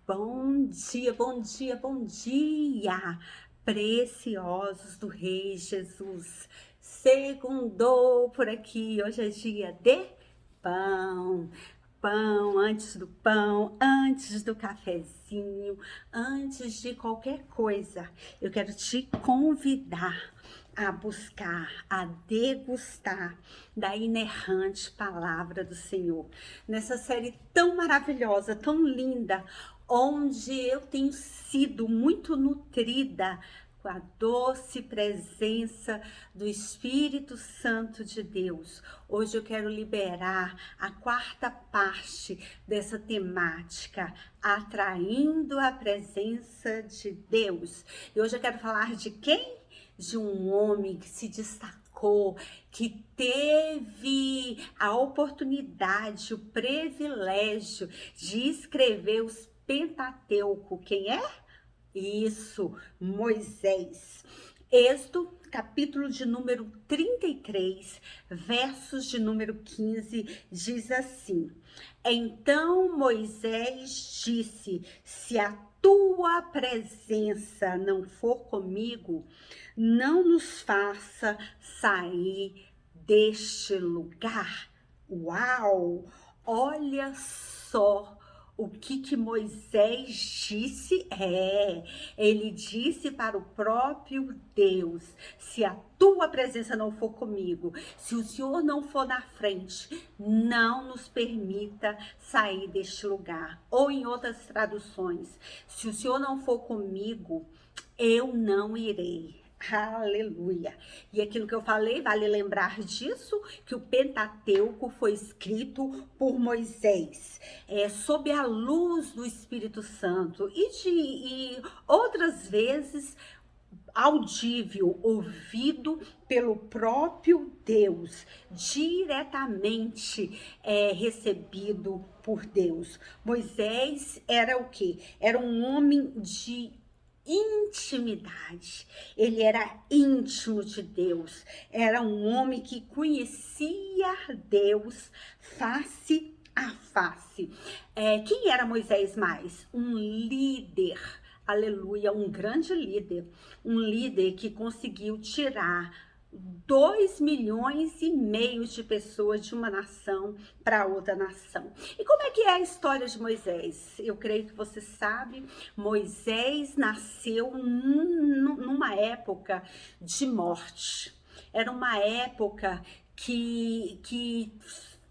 Bom dia, bom dia, bom dia, preciosos do Rei Jesus. Segundou por aqui, hoje é dia de pão. Pão, antes do cafezinho, antes de qualquer coisa, eu quero te convidar a buscar, a degustar da inerrante palavra do Senhor. Nessa série tão maravilhosa, tão linda, onde eu tenho sido muito nutrida com a doce presença do Espírito Santo de Deus. Hoje eu quero liberar a quarta parte dessa temática, atraindo a presença de Deus. E hoje eu quero falar de quem? De um homem que se destacou, que teve a oportunidade, o privilégio de escrever os Pentateuco. Quem é? Isso, Moisés. Êxodo, capítulo de número 33, versos de número 15, diz assim: Então Moisés disse: Se a tua presença não for comigo, não nos faça sair deste lugar. Uau! Olha só o que Moisés disse. Ele disse para o próprio Deus: se a tua presença não for comigo, se o Senhor não for na frente, não nos permita sair deste lugar. Ou em outras traduções, se o Senhor não for comigo, eu não irei. Aleluia. E aquilo que eu falei, vale lembrar disso, que o Pentateuco foi escrito por Moisés, sob a luz do Espírito Santo, e outras vezes audível, ouvido pelo próprio Deus, diretamente recebido por Deus. Moisés era o quê? Era um homem de intimidade. Ele era íntimo de Deus, era um homem que conhecia Deus face a face. Quem era Moisés mais? Um líder, aleluia, um grande líder, um líder que conseguiu tirar 2,5 milhões de pessoas de uma nação para outra nação. E como é que é a história de Moisés? Eu creio que você sabe, Moisés nasceu numa época de morte. Era uma época que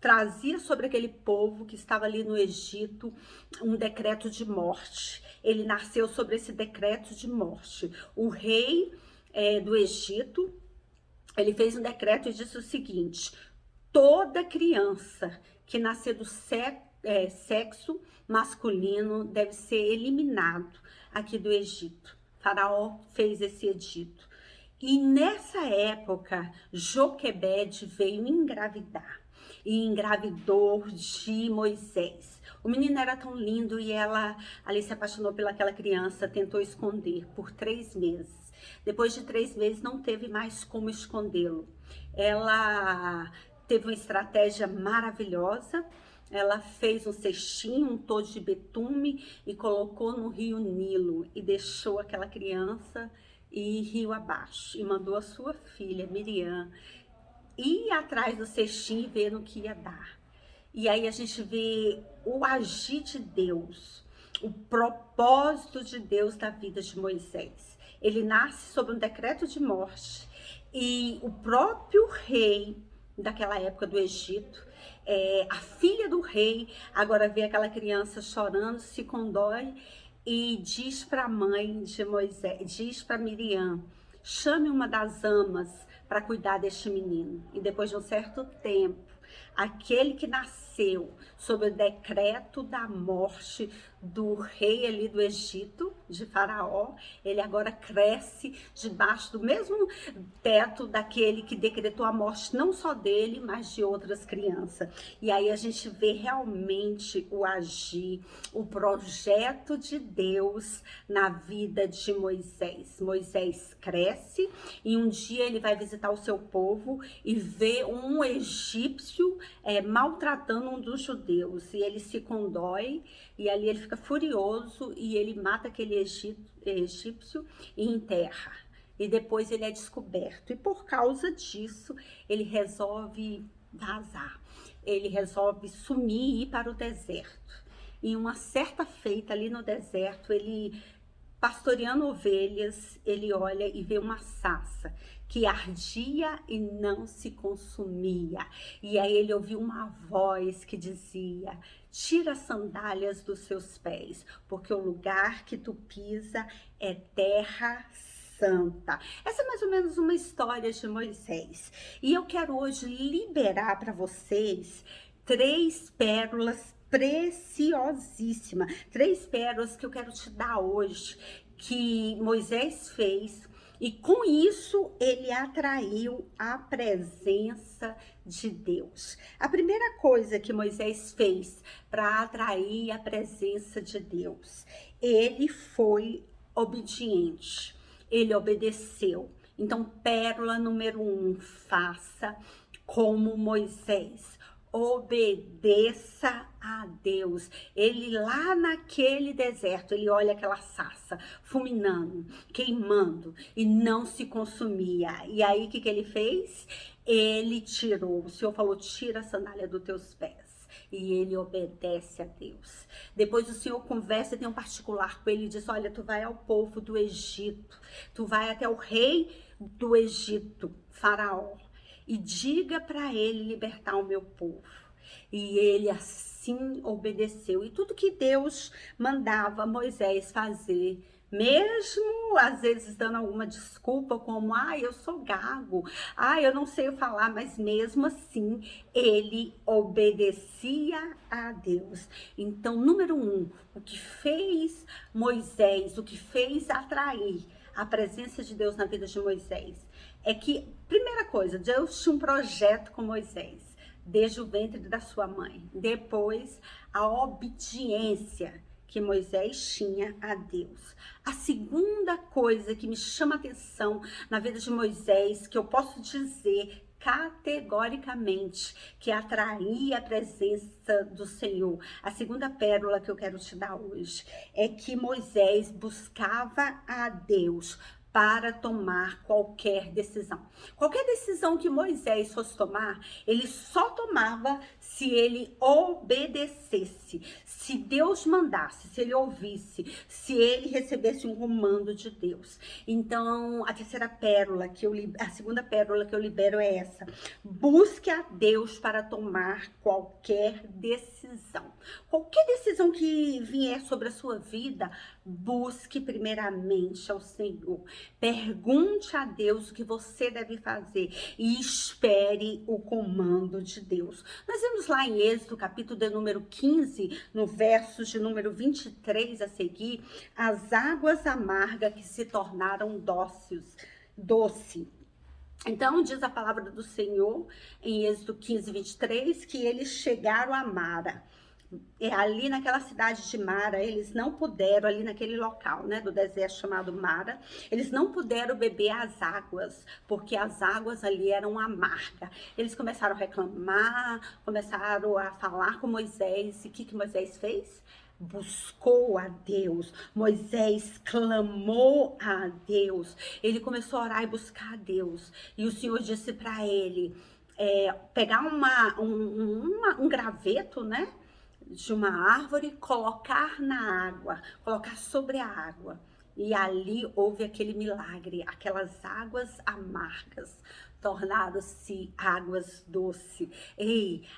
trazia sobre aquele povo que estava ali no Egito um decreto de morte. Ele nasceu sobre esse decreto de morte. O rei do Egito, ele fez um decreto e disse o seguinte: toda criança que nascer do sexo masculino deve ser eliminado aqui do Egito. Faraó fez esse edito. E nessa época, Joquebede veio engravidar. E engravidou de Moisés. O menino era tão lindo e ela ali se apaixonou pelaquela criança, tentou esconder por 3 meses. Depois de 3 meses não teve mais como escondê-lo. Ela teve uma estratégia maravilhosa. Ela fez um cestinho, um todo de betume e colocou no rio Nilo e deixou aquela criança ir rio abaixo. E mandou a sua filha, Miriam, ir atrás do cestinho e ver no que ia dar. E aí a gente vê o agir de Deus, o propósito de Deus na vida de Moisés. Ele nasce sob um decreto de morte e o próprio rei daquela época do Egito, a filha do rei, agora vê aquela criança chorando, se condói e diz para a mãe de Moisés, diz para Miriam: chame uma das amas para cuidar deste menino. E depois de um certo tempo, aquele que nasceu sob o decreto da morte do rei ali do Egito, de Faraó, ele agora cresce debaixo do mesmo teto daquele que decretou a morte não só dele, mas de outras crianças. E aí a gente vê realmente o agir, o projeto de Deus na vida de Moisés. Moisés cresce e um dia ele vai visitar o seu povo e vê um egípcio maltratando um dos judeus, e ele se condói, e ali ele fica furioso, e ele mata aquele egípcio e enterra. E depois ele é descoberto, e por causa disso, ele resolve vazar, ele resolve sumir e ir para o deserto. Em uma certa feita ali no deserto, ele pastoreando ovelhas, ele olha e vê uma sarça que ardia e não se consumia. E aí ele ouviu uma voz que dizia: tira as sandálias dos seus pés, porque o lugar que tu pisa é terra santa. Essa é mais ou menos uma história de Moisés. E eu quero hoje liberar para vocês 3 pérolas preciosíssima, 3 pérolas que eu quero te dar hoje, que Moisés fez, e com isso ele atraiu a presença de Deus. A primeira coisa que Moisés fez para atrair a presença de Deus, ele foi obediente, ele obedeceu. Então, pérola número 1, faça como Moisés. Obedeça a Deus. Ele lá naquele deserto, ele olha aquela sarça fulminando, queimando e não se consumia. E aí o que ele fez? Ele tirou, o Senhor falou: tira a sandália dos teus pés. E ele obedece a Deus. Depois o Senhor conversa, tem um particular com ele e diz: olha, tu vai ao povo do Egito, tu vai até o rei do Egito, Faraó, e diga para ele libertar o meu povo. E ele assim obedeceu. E tudo que Deus mandava Moisés fazer, mesmo às vezes dando alguma desculpa, como: eu sou gago, eu não sei falar, mas mesmo assim ele obedecia a Deus. Então, número 1, o que fez Moisés, o que fez atrair a presença de Deus na vida de Moisés, é que, primeira coisa, Deus tinha um projeto com Moisés, desde o ventre da sua mãe. Depois, a obediência que Moisés tinha a Deus. A segunda coisa que me chama a atenção na vida de Moisés, que eu posso dizer categoricamente que atraía a presença do Senhor, a segunda pérola que eu quero te dar hoje, é que Moisés buscava a Deus para tomar qualquer decisão. Qualquer decisão que Moisés fosse tomar, ele só tomava se ele obedecesse, se Deus mandasse, se ele ouvisse, se ele recebesse um comando de Deus. Então, a segunda pérola que eu libero é essa: busque a Deus para tomar qualquer decisão. Qualquer decisão que vier sobre a sua vida, busque primeiramente ao Senhor. Pergunte a Deus o que você deve fazer e espere o comando de Deus. Nós vemos lá em Êxodo, capítulo de número 15, no verso de número 23 a seguir, as águas amargas que se tornaram doce. Então, diz a palavra do Senhor em Êxodo 15, 23, que eles chegaram a Mara. Ali naquela cidade de Mara, eles não puderam, ali naquele local, do deserto chamado Mara, eles não puderam beber as águas, porque as águas ali eram amargas. Eles começaram a reclamar, começaram a falar com Moisés, e o que Moisés fez? Buscou a Deus. Moisés clamou a Deus, ele começou a orar e buscar a Deus, e o Senhor disse para ele, pegar um graveto, de uma árvore, colocar na água, colocar sobre a água. E ali houve aquele milagre, aquelas águas amargas tornaram-se águas doces.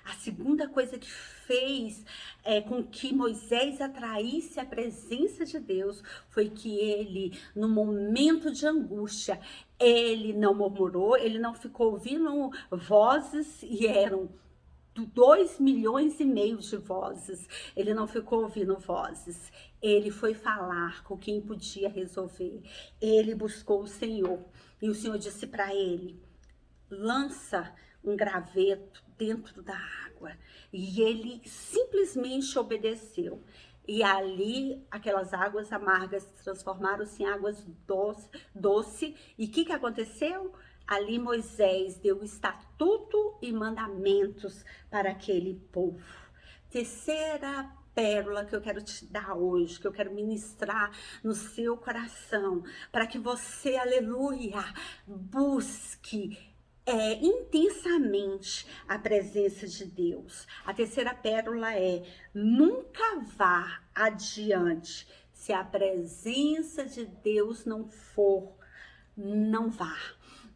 A segunda coisa que fez com que Moisés atraísse a presença de Deus foi que ele, no momento de angústia, ele não murmurou, ele não ficou ouvindo vozes, e eram 2,5 milhões de vozes. Ele não ficou ouvindo vozes. Ele foi falar com quem podia resolver. Ele buscou o Senhor. E o Senhor disse para ele: lança um graveto dentro da água. E ele simplesmente obedeceu. E ali, aquelas águas amargas transformaram-se em águas doce. E o que aconteceu? Ali Moisés deu estatuto e mandamentos para aquele povo. Terceira pérola que eu quero te dar hoje, que eu quero ministrar no seu coração, para que você, aleluia, busque intensamente a presença de Deus. A terceira pérola é: nunca vá adiante se a presença de Deus não for. Não vá.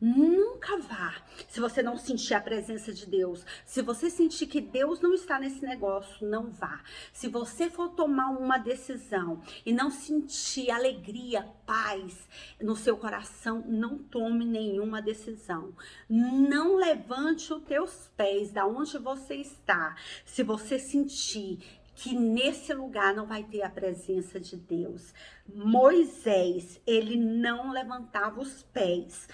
Nunca vá. Se você não sentir a presença de Deus, se você sentir que Deus não está nesse negócio, não vá. Se você for tomar uma decisão e não sentir alegria, paz no seu coração, não tome nenhuma decisão. Não levante os teus pés da onde você está. Se você sentir que nesse lugar não vai ter a presença de Deus. Moisés, ele não levantava os pés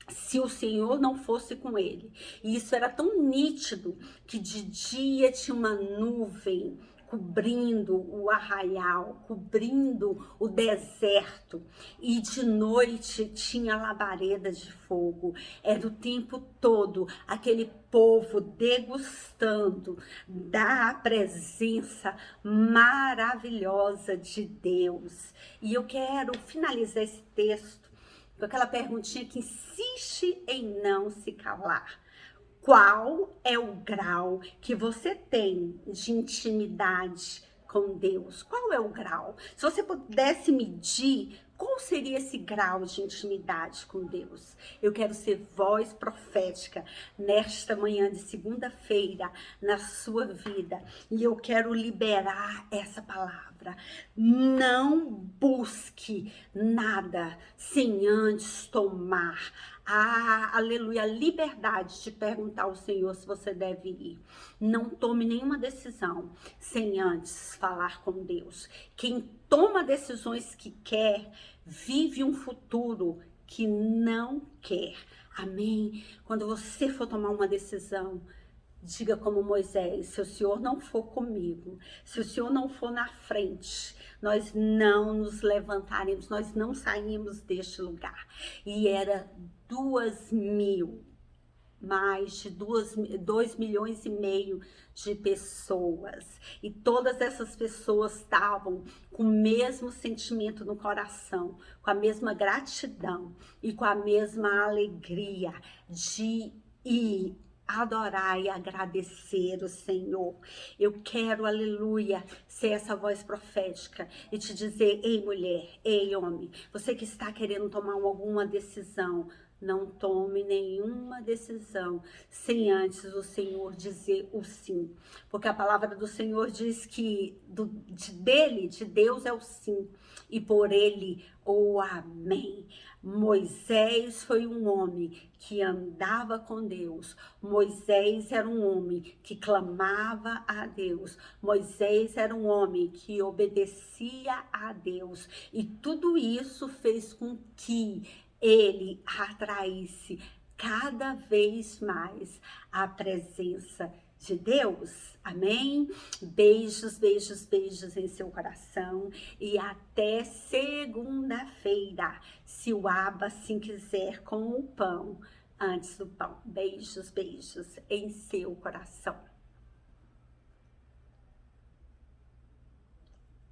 se o Senhor não fosse com ele. E isso era tão nítido que de dia tinha uma nuvem cobrindo o arraial, cobrindo o deserto, e de noite tinha labareda de fogo. Era o tempo todo aquele povo degustando da presença maravilhosa de Deus. E eu quero finalizar esse texto com aquela perguntinha que insiste em não se calar. Qual é o grau que você tem de intimidade com Deus? Qual é o grau? Se você pudesse medir, qual seria esse grau de intimidade com Deus? Eu quero ser voz profética nesta manhã de segunda-feira na sua vida. E eu quero liberar essa palavra. Não busque nada sem antes tomar aleluia, liberdade de perguntar ao Senhor se você deve ir. Não tome nenhuma decisão sem antes falar com Deus. Quem toma decisões que quer, vive um futuro que não quer. Amém? Quando você for tomar uma decisão, diga como Moisés: se o Senhor não for comigo, se o Senhor não for na frente, nós não nos levantaremos, nós não saímos deste lugar. E era 2.000, mais de 2,5 milhões de pessoas. E todas essas pessoas estavam com o mesmo sentimento no coração, com a mesma gratidão e com a mesma alegria de ir adorar e agradecer o Senhor. Eu quero, aleluia, ser essa voz profética e te dizer: ei mulher, ei homem, você que está querendo tomar alguma decisão, não tome nenhuma decisão sem antes o Senhor dizer o sim. Porque a palavra do Senhor diz que de Deus é o sim, e por ele o amém. Moisés foi um homem que andava com Deus. Moisés era um homem que clamava a Deus. Moisés era um homem que obedecia a Deus. E tudo isso fez com que ele atraísse cada vez mais a presença de Deus. Amém? Beijos, beijos, beijos em seu coração. E até segunda-feira, se o Abba assim quiser, com o pão antes do pão. Beijos, beijos em seu coração.